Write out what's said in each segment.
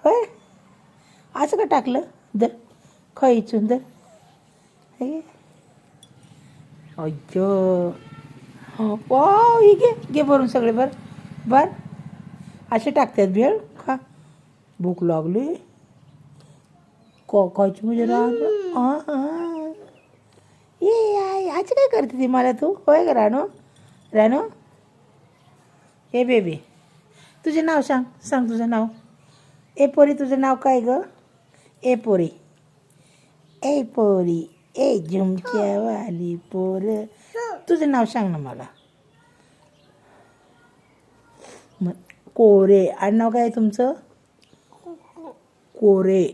होय असं का टाकलं दर खयचून दर हे अय्यो वाव ही घे भरून सगळे बर असे टाकतात भेळ खा भूक लागली खायची म्हणजे हां ये आई आज काय करते ती मला तू होय का रानो रानो हे बेबी तुझे नाव सांग तुझं नाव ए पोरी तुझं नाव काय ग ए पोरी ए झुमक्यावाली पोर तुझं नाव सांग ना मला कोरे आडनाव काय आहे तुमचं कोरे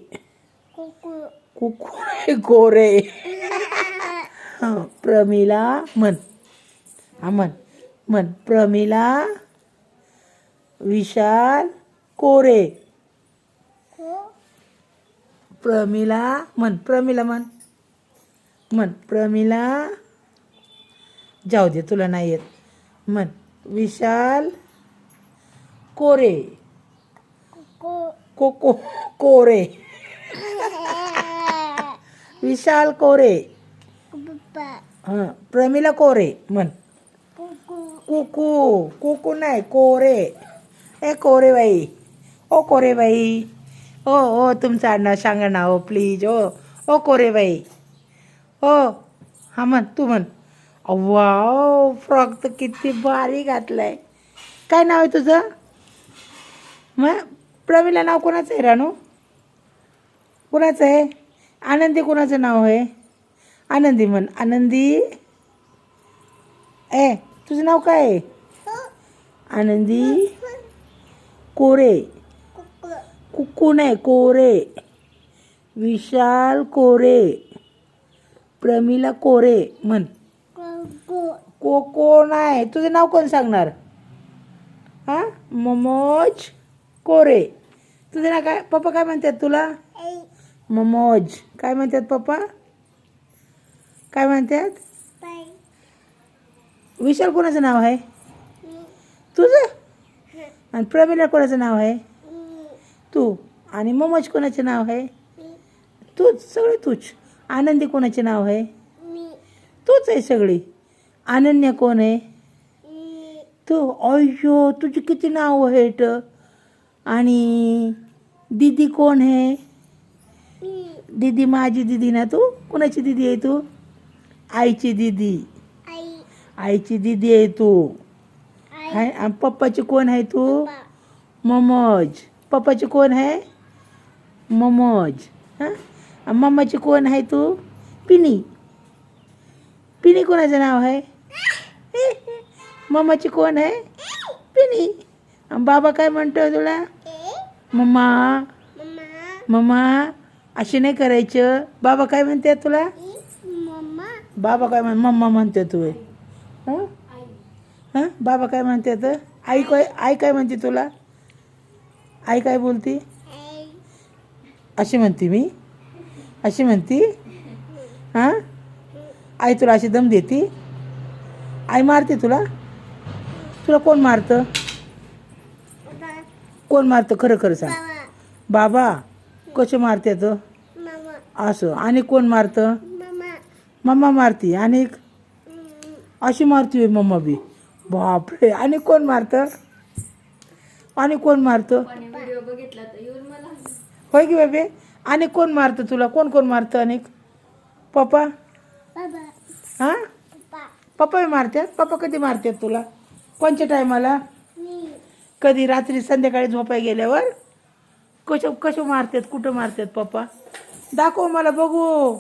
कोरे हां प्रमिला म्हण हां म्हण प्रमिला विशाल कोरे प्रमिला म्हण प्रमिला जाऊ दे तुला नाही येत म्हण विशाल कोरे कोरे विशाल कोरे हां प्रमिला कोरे म्हण कुकू नाही कोरे ए कोरे बाई ओ कोरे बाई ओ तुमचं आडनाव सांगा ना हो प्लीज ओ कोरे बाई हो हां म्हण तू म्हण वाव फ्रॉक तर किती भारी घातलाय काय नाव आहे तुझं मग प्रमिला नाव कोणाचं आहे रानू कोणाचं आहे आनंदी कोणाचं नाव आहे आनंदी म्हण आनंदी ए तुझं नाव काय आहे आनंदी कोरे कुक्कू नाही कोरे विशाल कोरे प्रमिला कोरे म्हण कोको नाही तुझं नाव कोण सांगणार हां मोमोज कोरे तुझं नाव काय पप्पा काय म्हणतात तुला मोमोज काय म्हणतात पप्पा काय म्हणतात विशाल कोणाचं नाव आहे तुझं आणि प्रमिला कोणाचं नाव आहे तू आणि मोमोज कोणाचे नाव आहे तूच सगळे तूच आनंदी कोणाचे नाव आहे तूच आहे सगळी अनन्या कोण आहे तू अय्यो तुझी किती नाव आहेत आणि दीदी कोण आहे दीदी माझी दीदी ना तू कोणाची दीदी आहे तू आईची दीदी आईची दीदी आहे तू आहे आणि पप्पाची कोण आहे तू मोमोज पप्पाची कोण आहे मोमोज हां मम्माची कोण आहे तू पिनी कोणाचं नाव आहे मम्माची कोण आहे पिनी बाबा काय म्हणतोय तुला मम्मा असे नाही करायचं बाबा काय म्हणते तुला बाबा काय मम्मा म्हणते तू हां बाबा काय म्हणते तर आई काय म्हणते तुला आई काय बोलती अशी म्हणते मी अशी म्हणती हां आई तुला अशी दम देती आई मारते तुला कोण मारतं खरं सांग बाबा कसे मारते तर असं आणि कोण मारतं मम्मा मारती आणि अशी मारती मम्मा बी बापरे आणि कोण मारतं होय की बाबे आणि कोण मारतं तुला कोण मारतं आणि पप्पा हां पप्पा मारतात पप्पा कधी मारतात तुला कोणत्या टायमाला कधी रात्री संध्याकाळी झोपाय गेल्यावर कसं मारतात कुठं मारतात पप्पा दाखव मला बघू